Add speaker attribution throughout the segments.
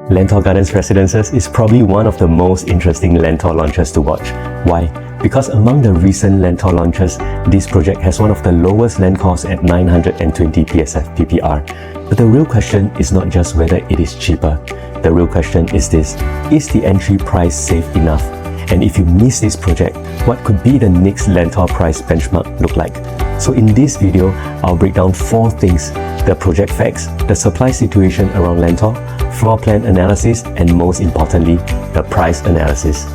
Speaker 1: Lentor Gardens Residences is probably one of the most interesting Lentor launches to watch. Why? Because among the recent Lentor launches, this project has one of the lowest land costs at 920 PSF PPR. But the real question is not just whether it is cheaper. The real question is this: is the entry price safe enough? And if you miss this project, what could be the next Lentor price benchmark look like? So in this video, I'll break down 4 things: the project facts, the supply situation around Lentor, floor plan analysis, and most importantly, the price analysis.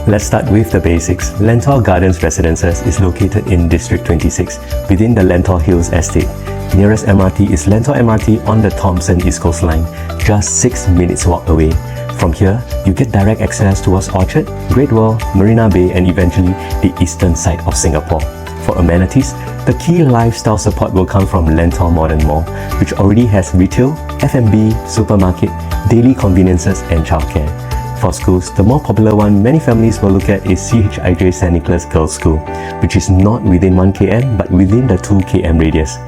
Speaker 1: Let's start with the basics. Lentor Gardens Residences is located in District 26 within the Lentor Hills estate. Nearest MRT is Lentor MRT on the Thomson East Coast Line, just 6 minutes walk away. From here, you get direct access towards Orchard, Great Wall, Marina Bay, and eventually the eastern side of Singapore. For amenities, the key lifestyle support will come from Lentor Modern Mall, which already has retail, F&B, supermarket, daily conveniences, and childcare. For schools, the more popular one many families will look at is 𝐒𝐴𝐵 St. Nicholas Girls' School, which is not within 1 km but within the 2 km radius.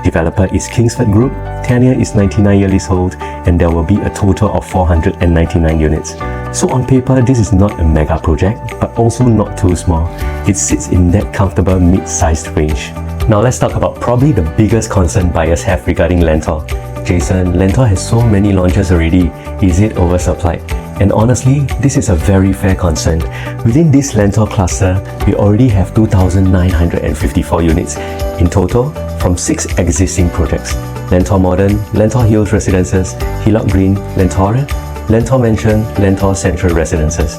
Speaker 1: Developer is Kingsford Group, tenure is 99 years old, and there will be a total of 499 units. So on paper, this is not a mega project, but also not too small. It sits in that comfortable mid-sized range. Now let's talk about probably the biggest concern buyers have regarding Lentor. Jason, Lentor has so many launches already. Is it oversupplied? And honestly, this is a very fair concern. Within this Lentor cluster, we already have 2,954 units in total from 6 existing projects: Lentor Modern, Lentor Hills Residences, Hillock Green, Lentor, Lentor Mansion, Lentor Central Residences,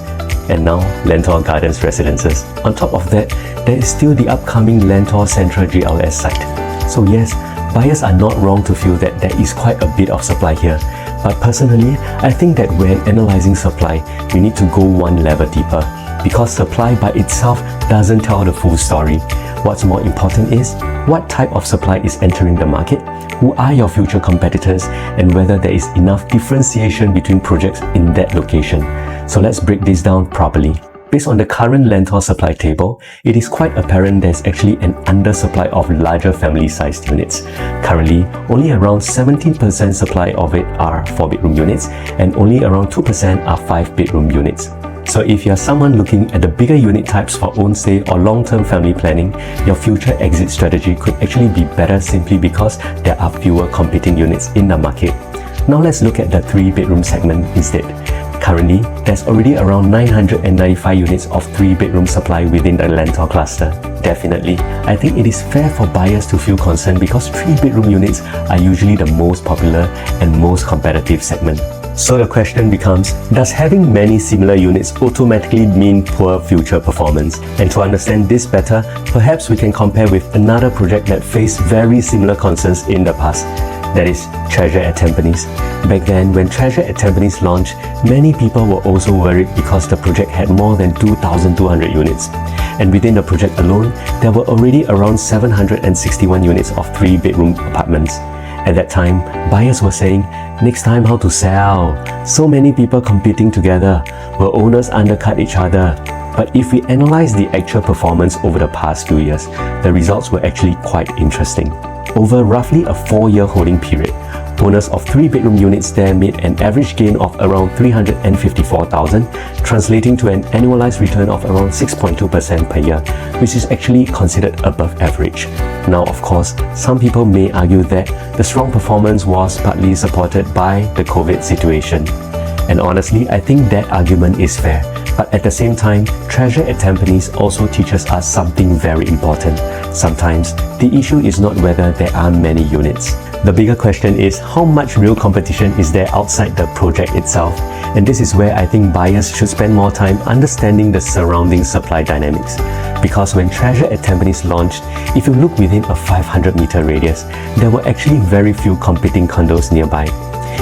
Speaker 1: and now Lentor Gardens Residences. On top of that, there is still the upcoming Lentor Central GLS site. So yes, buyers are not wrong to feel that there is quite a bit of supply here. But personally, I think that when analyzing supply, we need to go one level deeper, because supply by itself doesn't tell the full story. What's more important is what type of supply is entering the market, who are your future competitors, and whether there is enough differentiation between projects in that location. So let's break this down properly. Based on the current Lentor supply table, it is quite apparent there's actually an undersupply of larger family-sized units. Currently, only around 17% supply of it are 4-bedroom units, and only around 2% are 5-bedroom units. So if you're someone looking at the bigger unit types for own stay or long-term family planning, your future exit strategy could actually be better simply because there are fewer competing units in the market. Now let's look at the 3-bedroom segment instead. Currently, there's already around 995 units of 3-bedroom supply within the Lentor cluster. Definitely, I think it is fair for buyers to feel concerned because 3-bedroom units are usually the most popular and most competitive segment. So the question becomes, does having many similar units automatically mean poor future performance? And to understand this better, perhaps we can compare with another project that faced very similar concerns in the past. That is Treasure at Tampines. Back then, when Treasure at Tampines launched, many people were also worried because the project had more than 2,200 units. And within the project alone, there were already around 761 units of 3-bedroom apartments. At that time, buyers were saying, next time how to sell? So many people competing together. Will owners undercut each other? But if we analyze the actual performance over the past few years, the results were actually quite interesting. Over roughly a 4-year holding period, owners of 3-bedroom units there made an average gain of around 354,000, translating to an annualized return of around 6.2% per year, which is actually considered above average. Now, of course, some people may argue that the strong performance was partly supported by the COVID situation. And honestly, I think that argument is fair. But at the same time, Treasure at Tampines also teaches us something very important. Sometimes, the issue is not whether there are many units. The bigger question is how much real competition is there outside the project itself. And this is where I think buyers should spend more time understanding the surrounding supply dynamics. Because when Treasure at Tampines launched, if you look within a 500-meter radius, there were actually very few competing condos nearby.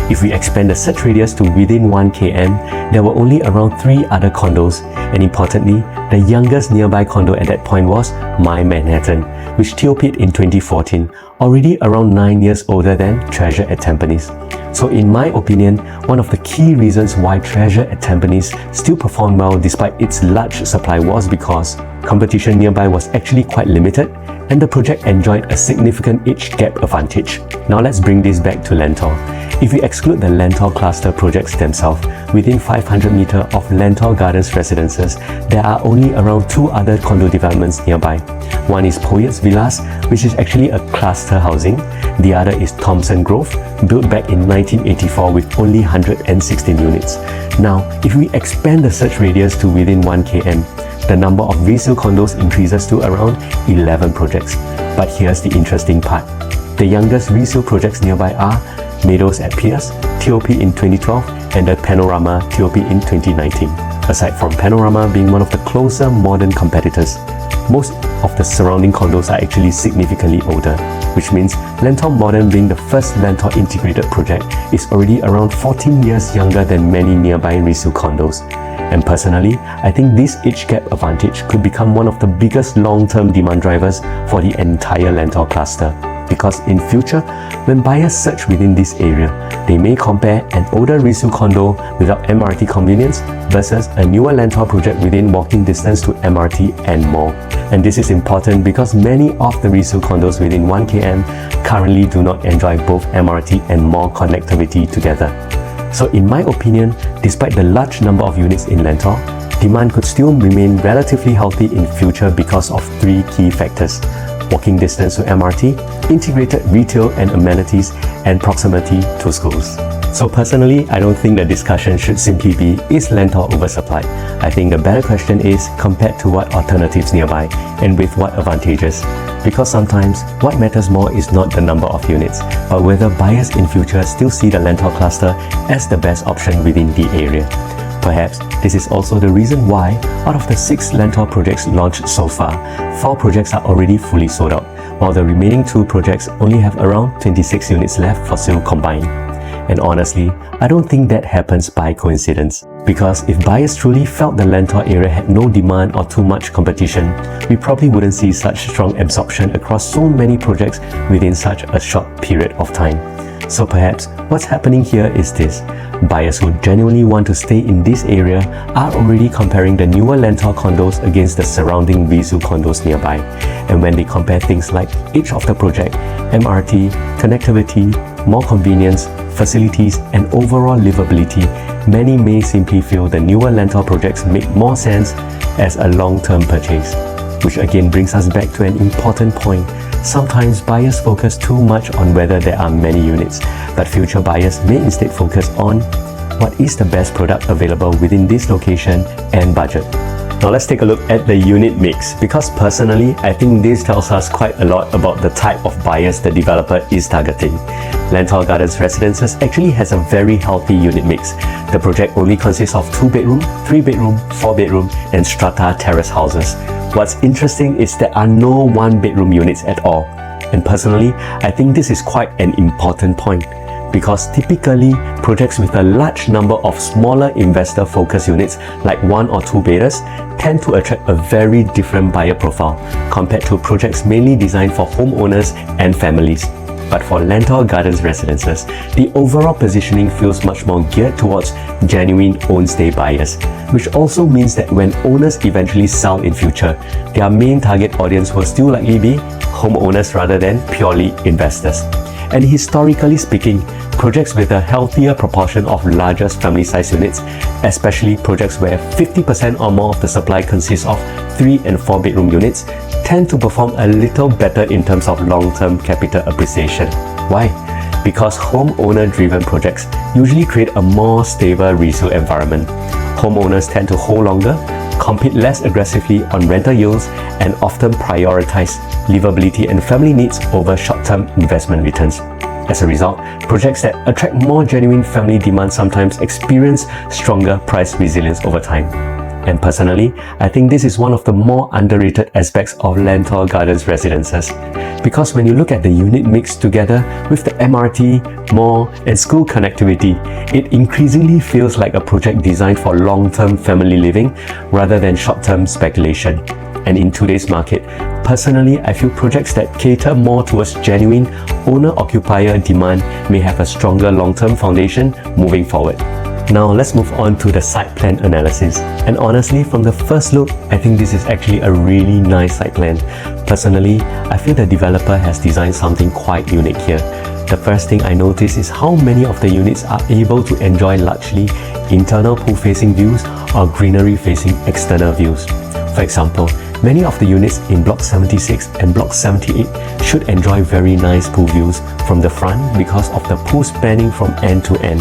Speaker 1: If we expand the search radius to within 1 km, there were only around 3 other condos, and importantly, the youngest nearby condo at that point was My Manhattan, which TOP'd in 2014, already around 9 years older than Treasure at Tampines. So in my opinion, one of the key reasons why Treasure at Tampines still performed well despite its large supply was because competition nearby was actually quite limited and the project enjoyed a significant age gap advantage. Now let's bring this back to Lentor. If we exclude the Lentor cluster projects themselves, within 500 meters of Lentor Gardens Residences, there are only around 2 other condo developments nearby. One is Poets Villas, which is actually a cluster housing. The other is Thompson Grove, built back in 1984 with only 116 units. Now, if we expand the search radius to within 1 km, the number of resale condos increases to around 11 projects. But here's the interesting part. The youngest resale projects nearby are Meadows at Pierce, TOP in 2012, and the Panorama TOP in 2019. Aside from Panorama being one of the closer modern competitors, most of the surrounding condos are actually significantly older, which means Lentor Modern, being the first Lentor integrated project, is already around 14 years younger than many nearby resale condos. And personally, I think this age gap advantage could become one of the biggest long-term demand drivers for the entire Lentor cluster. Because in future, when buyers search within this area, they may compare an older resale condo without MRT convenience versus a newer Lentor project within walking distance to MRT and more. And this is important because many of the resale condos within 1 km currently do not enjoy both MRT and more connectivity together. So in my opinion, despite the large number of units in Lentor, demand could still remain relatively healthy in future because of 3 key factors: walking distance to MRT, integrated retail and amenities, and proximity to schools. So personally, I don't think the discussion should simply be, is Lentor oversupplied? I think the better question is, compared to what alternatives nearby and with what advantages? Because sometimes, what matters more is not the number of units, but whether buyers in future still see the Lentor cluster as the best option within the area. Perhaps this is also the reason why, out of the 6 Lentor projects launched so far, 4 projects are already fully sold out, while the remaining 2 projects only have around 26 units left for sale combined. And honestly, I don't think that happens by coincidence. Because if buyers truly felt the Lentor area had no demand or too much competition, we probably wouldn't see such strong absorption across so many projects within such a short period of time. So perhaps what's happening here is this: buyers who genuinely want to stay in this area are already comparing the newer Lentor condos against the surrounding resale condos nearby. And when they compare things like age of the project, MRT, connectivity, more convenience, facilities, and overall livability, many may simply feel the newer Lentor projects make more sense as a long-term purchase. Which again brings us back to an important point. Sometimes buyers focus too much on whether there are many units, but future buyers may instead focus on what is the best product available within this location and budget. Now let's take a look at the unit mix, because personally, I think this tells us quite a lot about the type of buyers the developer is targeting. Lentor Gardens Residences actually has a very healthy unit mix. The project only consists of 2-bedroom, 3-bedroom, 4-bedroom, and strata terrace houses. What's interesting is there are no 1-bedroom units at all. And personally, I think this is quite an important point, because typically, projects with a large number of smaller investor-focused units like 1 or 2 bedders tend to attract a very different buyer profile compared to projects mainly designed for homeowners and families. But for Lentor Gardens Residences, the overall positioning feels much more geared towards genuine own-stay buyers, which also means that when owners eventually sell in future, their main target audience will still likely be homeowners rather than purely investors. And historically speaking, projects with a healthier proportion of largest family-size units, especially projects where 50% or more of the supply consists of 3- and 4-bedroom units, tend to perform a little better in terms of long-term capital appreciation. Why? Because homeowner-driven projects usually create a more stable resale environment. Homeowners tend to hold longer, compete less aggressively on rental yields, and often prioritize livability and family needs over short-term investment returns. As a result, projects that attract more genuine family demand sometimes experience stronger price resilience over time. And personally, I think this is one of the more underrated aspects of Lentor Gardens Residences. Because when you look at the unit mix together with the MRT, mall, and school connectivity, it increasingly feels like a project designed for long-term family living rather than short-term speculation. And in today's market, personally, I feel projects that cater more towards genuine owner-occupier demand may have a stronger long-term foundation moving forward. Now let's move on to the site plan analysis. And honestly, from the first look, I think this is actually a really nice site plan. Personally, I feel the developer has designed something quite unique here. The first thing I notice is how many of the units are able to enjoy largely internal pool-facing views or greenery-facing external views. For example, many of the units in Block 76 and Block 78 should enjoy very nice pool views from the front because of the pool spanning from end to end,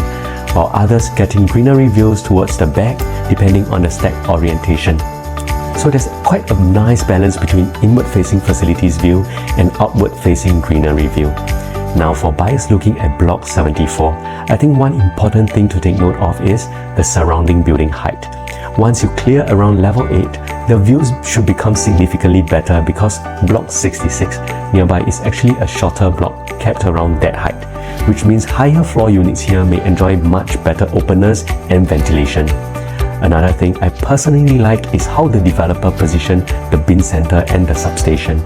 Speaker 1: while others getting greenery views towards the back depending on the stack orientation. So there's quite a nice balance between inward-facing facilities view and outward-facing greenery view. Now for buyers looking at Block 74, I think one important thing to take note of is the surrounding building height. Once you clear around level 8, the views should become significantly better because Block 66 nearby is actually a shorter block kept around that height, which means higher floor units here may enjoy much better openness and ventilation. Another thing I personally like is how the developer positioned the bin center and the substation.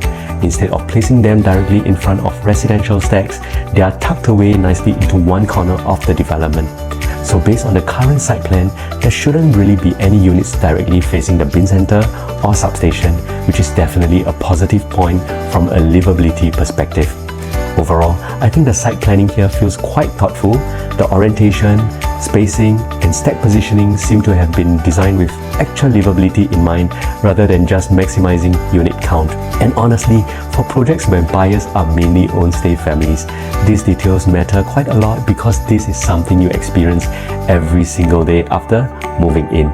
Speaker 1: Instead of placing them directly in front of residential stacks, they are tucked away nicely into one corner of the development. So based on the current site plan, there shouldn't really be any units directly facing the bin center or substation, which is definitely a positive point from a livability perspective. Overall, I think the site planning here feels quite thoughtful. The orientation, spacing, and stack positioning seem to have been designed with actual livability in mind rather than just maximizing unit count. And honestly, for projects where buyers are mainly own-stay families, these details matter quite a lot because this is something you experience every single day after moving in.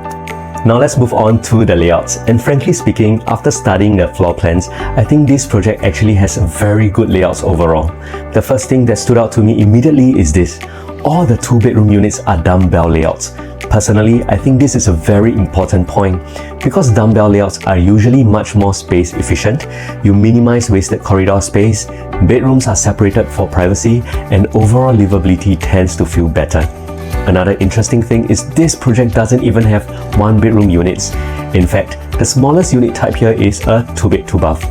Speaker 1: Now let's move on to the layouts, and frankly speaking, after studying the floor plans, I think this project actually has very good layouts overall. The first thing that stood out to me immediately is this. All the 2-bedroom units are dumbbell layouts. Personally, I think this is a very important point. Because dumbbell layouts are usually much more space efficient, you minimize wasted corridor space, bedrooms are separated for privacy, and overall livability tends to feel better. Another interesting thing is this project doesn't even have 1-bedroom units. In fact, the smallest unit type here is a 2-bed 2-bath.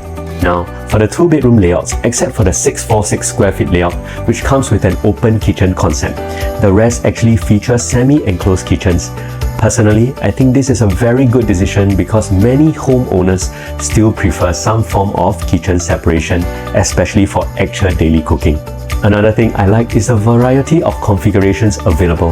Speaker 1: Now, for the 2-bedroom layouts, except for the 646 square feet layout, which comes with an open kitchen concept, the rest actually feature semi-enclosed kitchens. Personally, I think this is a very good decision because many homeowners still prefer some form of kitchen separation, especially for actual daily cooking. Another thing I like is the variety of configurations available.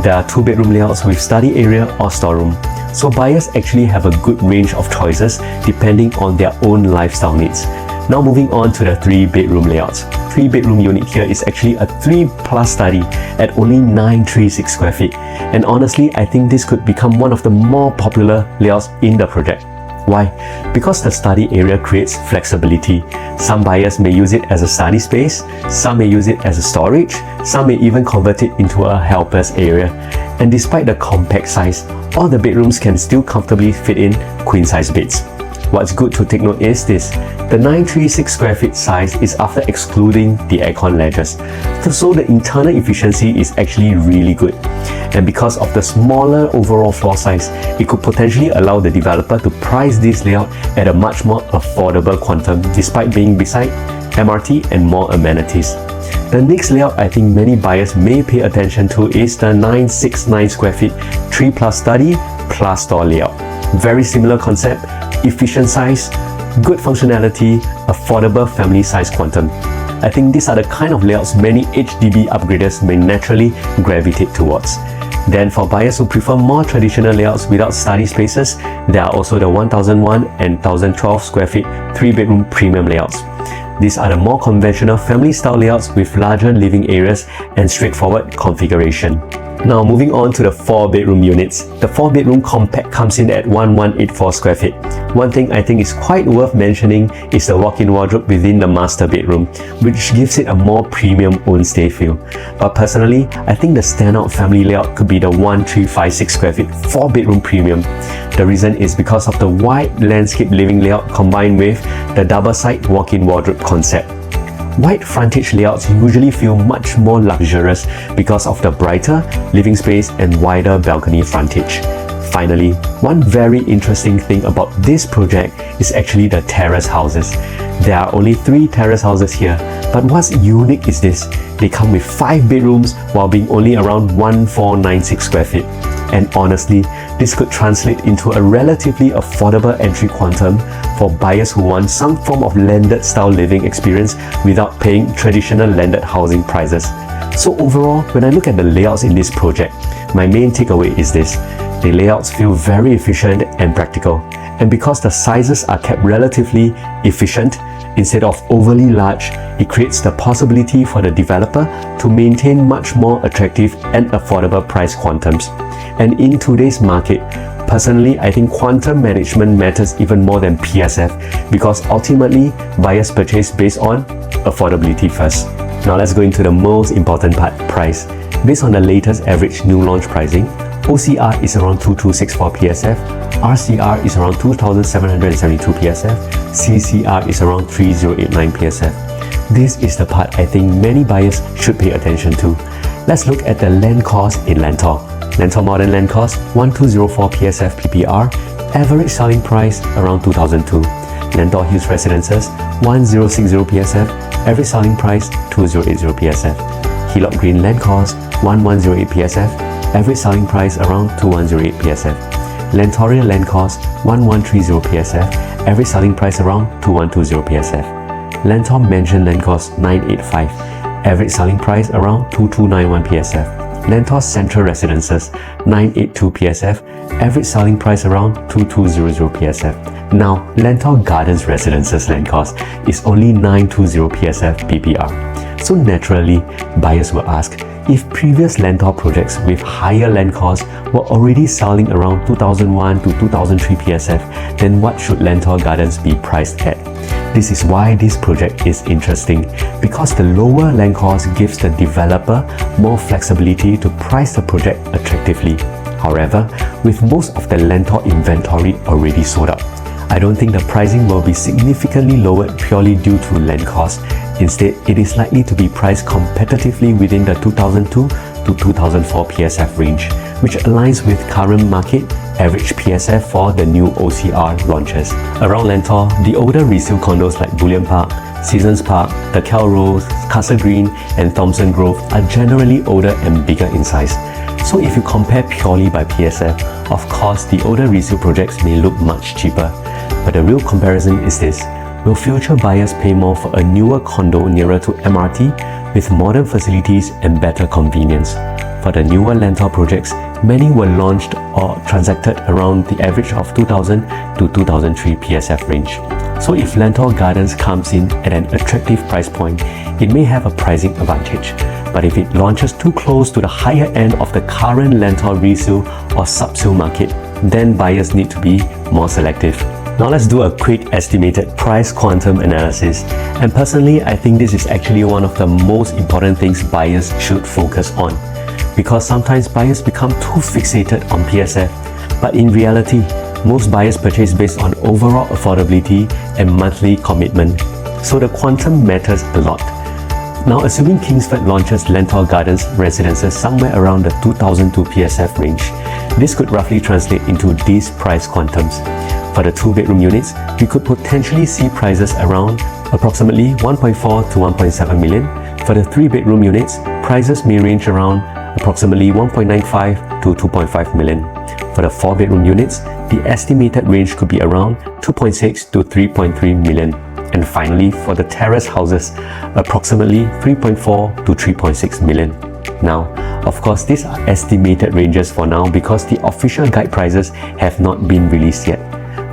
Speaker 1: There are 2-bedroom layouts with study area or storeroom, so buyers actually have a good range of choices depending on their own lifestyle needs. Now moving on to the 3-bedroom layouts. 3-bedroom unit here is actually a 3+ study at only 936 square feet, and honestly I think this could become one of the more popular layouts in the project. Why? Because the study area creates flexibility. Some buyers may use it as a study space, some may use it as a storage, some may even convert it into a helper's area. And despite the compact size, all the bedrooms can still comfortably fit in queen-size beds. What's good to take note is this. The 936 square feet size is after excluding the aircon ledges. So the internal efficiency is actually really good. And because of the smaller overall floor size, it could potentially allow the developer to price this layout at a much more affordable quantum despite being beside MRT and more amenities. The next layout I think many buyers may pay attention to is the 969 square feet 3+ study plus store layout. Very similar concept, efficient size, good functionality, affordable family size quantum. I think these are the kind of layouts many HDB upgraders may naturally gravitate towards. Then for buyers who prefer more traditional layouts without study spaces, there are also the 1001 and 1012 square feet 3-bedroom premium layouts. These are the more conventional family style layouts with larger living areas and straightforward configuration. Now moving on to the 4-bedroom units. The 4-bedroom compact comes in at 1184 square feet. One thing I think is quite worth mentioning is the walk-in wardrobe within the master bedroom, which gives it a more premium own-stay feel. But personally, I think the standout family layout could be the 1356 square feet 4-bedroom premium. The reason is because of the wide landscape living layout combined with the double-side walk-in wardrobe concept. Wide frontage layouts usually feel much more luxurious because of the brighter living space and wider balcony frontage. Finally, one very interesting thing about this project is actually the terrace houses. There are only 3 terrace houses here, but what's unique is this: they come with 5 bedrooms while being only around 1496 square feet. And honestly, this could translate into a relatively affordable entry quantum for buyers who want some form of landed style living experience without paying traditional landed housing prices. So overall, when I look at the layouts in this project, my main takeaway is this: the layouts feel very efficient and practical. And because the sizes are kept relatively efficient, instead of overly large, it creates the possibility for the developer to maintain much more attractive and affordable price quantums. And in today's market, personally, I think quantum management matters even more than PSF, because ultimately, buyers purchase based on affordability first. Now let's go into the most important part, price. Based on the latest average new launch pricing, OCR is around 2264 PSF, RCR is around 2772 PSF, CCR is around 3089 PSF. This is the part I think many buyers should pay attention to. Let's look at the land cost in Lentor. Lentor Modern land cost 1204 PSF PPR, average selling price around 2002. Lentor Hills Residences 1060 PSF, average selling price 2080 PSF. Hillock Green land cost 1108 PSF, average selling price around 2108 PSF. Lentoria land cost 1130 PSF, average selling price around 2120 PSF. Lentor Mansion land cost 985, average selling price around 2291 PSF. Lentor Central Residences 982 PSF, average selling price around 2200 PSF. Now, Lentor Gardens Residences land cost is only 920 PSF PPR. So naturally, buyers will ask, if previous Lentor projects with higher land costs were already selling around 2001 to 2003 PSF, then what should Lentor Gardens be priced at? This is why this project is interesting, because the lower land cost gives the developer more flexibility to price the project attractively. However, with most of the Lentor inventory already sold out, I don't think the pricing will be significantly lowered purely due to land cost. Instead, it is likely to be priced competitively within the 2002 to 2004 PSF range, which aligns with current market average PSF for the new OCR launches. Around Lentor, the older resale condos like Bullion Park, Seasons Park, the Cal Rose, Castle Green, and Thompson Grove are generally older and bigger in size. So if you compare purely by PSF, of course the older resale projects may look much cheaper. But the real comparison is this: will future buyers pay more for a newer condo nearer to MRT with modern facilities and better convenience? For the newer Lentor projects, many were launched or transacted around the average of 2000 to 2003 PSF range. So if Lentor Gardens comes in at an attractive price point, it may have a pricing advantage. But if it launches too close to the higher end of the current Lentor resale or sub-sale market, then buyers need to be more selective. Now let's do a quick estimated price quantum analysis. And personally, I think this is actually one of the most important things buyers should focus on. Because sometimes buyers become too fixated on PSF, but in reality, most buyers purchase based on overall affordability and monthly commitment. So the quantum matters a lot. Now, assuming Kingsford launches Lentor Gardens Residences somewhere around the 2002 PSF range, this could roughly translate into these price quantums. For the 2-bedroom units, we could potentially see prices around approximately 1.4 to 1.7 million. For the 3-bedroom units, prices may range around approximately 1.95 to 2.5 million. For the 4-bedroom units, the estimated range could be around 2.6 to 3.3 million. And finally, for the terrace houses, approximately 3.4 to 3.6 million. Now, of course, these are estimated ranges for now because the official guide prices have not been released yet.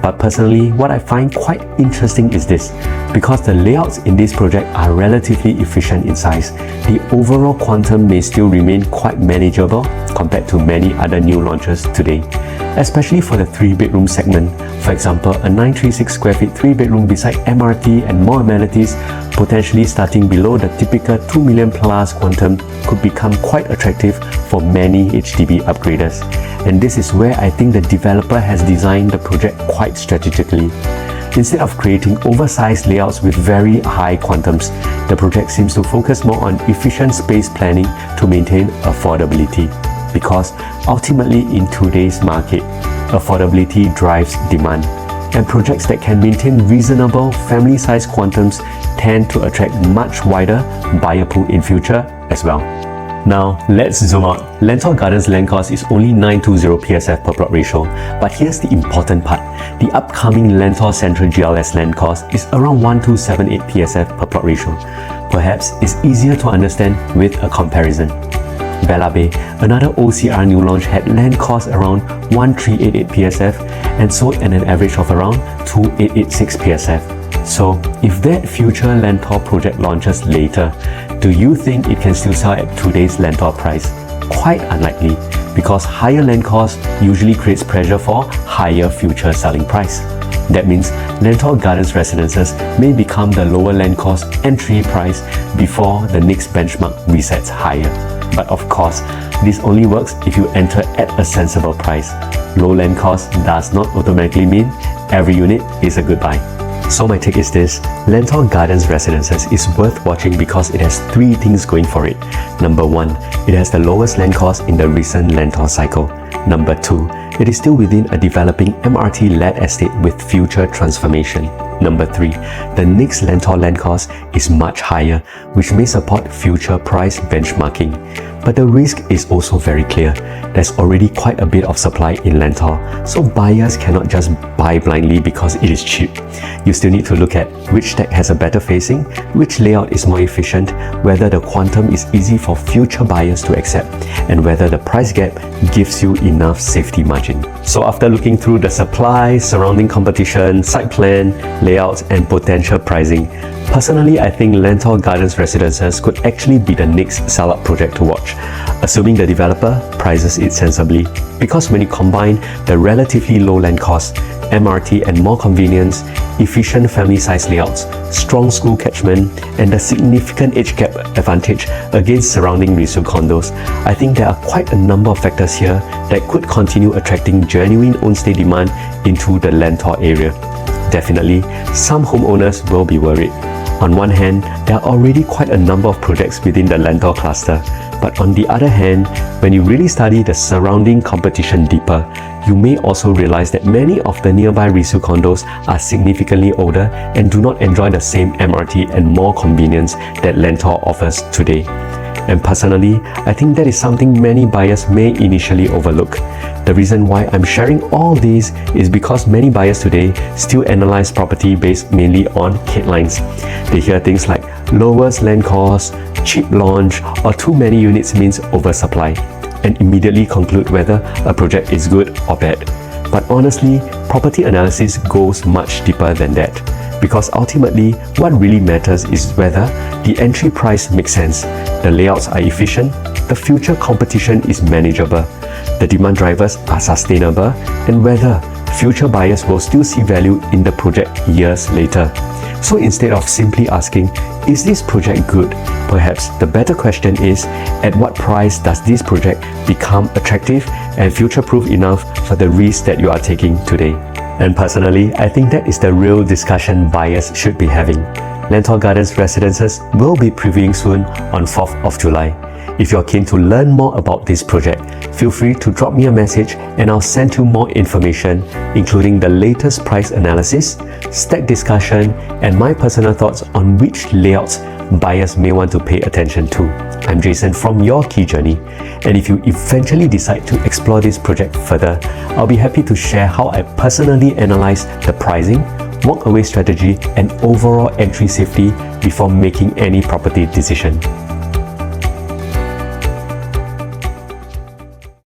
Speaker 1: But personally, what I find quite interesting is this: because the layouts in this project are relatively efficient in size, the overall quantum may still remain quite manageable compared to many other new launches today. Especially for the 3-bedroom segment. For example, a 936 square feet 3-bedroom beside MRT and more amenities, potentially starting below the typical 2 million plus quantum, could become quite attractive for many HDB upgraders. And this is where I think the developer has designed the project quite strategically. Instead of creating oversized layouts with very high quantums, the project seems to focus more on efficient space planning to maintain affordability. Because ultimately in today's market, affordability drives demand. and projects that can maintain reasonable family-sized quantums tend to attract much wider buyer pool in future as well. Now, let's zoom out. Lentor Gardens land cost is only 920 PSF per plot ratio, but here's the important part. The upcoming Lentor Central GLS land cost is around 1278 PSF per plot ratio. Perhaps it's easier to understand with a comparison. Bella Bay, another OCR new launch, had land cost around 1388 PSF and sold at an average of around 2886 PSF. So, if that future Lentor project launches later, do you think it can still sell at today's Lentor price? Quite unlikely, because higher land cost usually creates pressure for higher future selling price. That means Lentor Gardens Residences may become the lower land cost entry price before the next benchmark resets higher. But of course, this only works if you enter at a sensible price. Low land cost does not automatically mean every unit is a good buy. So my take is this: Lentor Gardens Residences is worth watching because it has three things going for it. Number 1, it has the lowest land cost in the recent Lentor cycle. Number 2, it is still within a developing MRT-led estate with future transformation. Number 3, the next Lentor land cost is much higher, which may support future price benchmarking. But the risk is also very clear. There's already quite a bit of supply in Lentor, so buyers cannot just buy blindly because it is cheap. You still need to look at which deck has a better facing, which layout is more efficient, whether the quantum is easy for future buyers to accept, and whether the price gap gives you enough safety margin. So after looking through the supply, surrounding competition, site plan, layouts, and potential pricing, personally, I think Lentor Gardens Residences could actually be the next sell-up project to watch, assuming the developer prices it sensibly. Because when you combine the relatively low land cost, MRT and more convenience, efficient family-size layouts, strong school catchment, and the significant age gap advantage against surrounding resale condos, I think there are quite a number of factors here that could continue attracting genuine own-stay demand into the Lentor area. Definitely, some homeowners will be worried. On one hand, there are already quite a number of projects within the Lentor cluster, but on the other hand, when you really study the surrounding competition deeper, you may also realize that many of the nearby resale condos are significantly older and do not enjoy the same MRT and more convenience that Lentor offers today. And personally, I think that is something many buyers may initially overlook. The reason why I'm sharing all these is because many buyers today still analyze property based mainly on headlines. They hear things like lowest land cost, cheap launch, or too many units means oversupply, and immediately conclude whether a project is good or bad. But honestly, property analysis goes much deeper than that. Because ultimately, what really matters is whether the entry price makes sense, the layouts are efficient, the future competition is manageable, the demand drivers are sustainable, and whether future buyers will still see value in the project years later. So instead of simply asking, is this project good? Perhaps the better question is, at what price does this project become attractive and future-proof enough for the risk that you are taking today? And personally, I think that is the real discussion buyers should be having. Lentor Gardens Residences will be previewing soon on 4th of July. If you're keen to learn more about this project, feel free to drop me a message and I'll send you more information, including the latest price analysis, stack discussion, and my personal thoughts on which layouts buyers may want to pay attention to. I'm Jason from Your Key Journey, and if you eventually decide to explore this project further, I'll be happy to share how I personally analyze the pricing, walk-away strategy, and overall entry safety before making any property decision.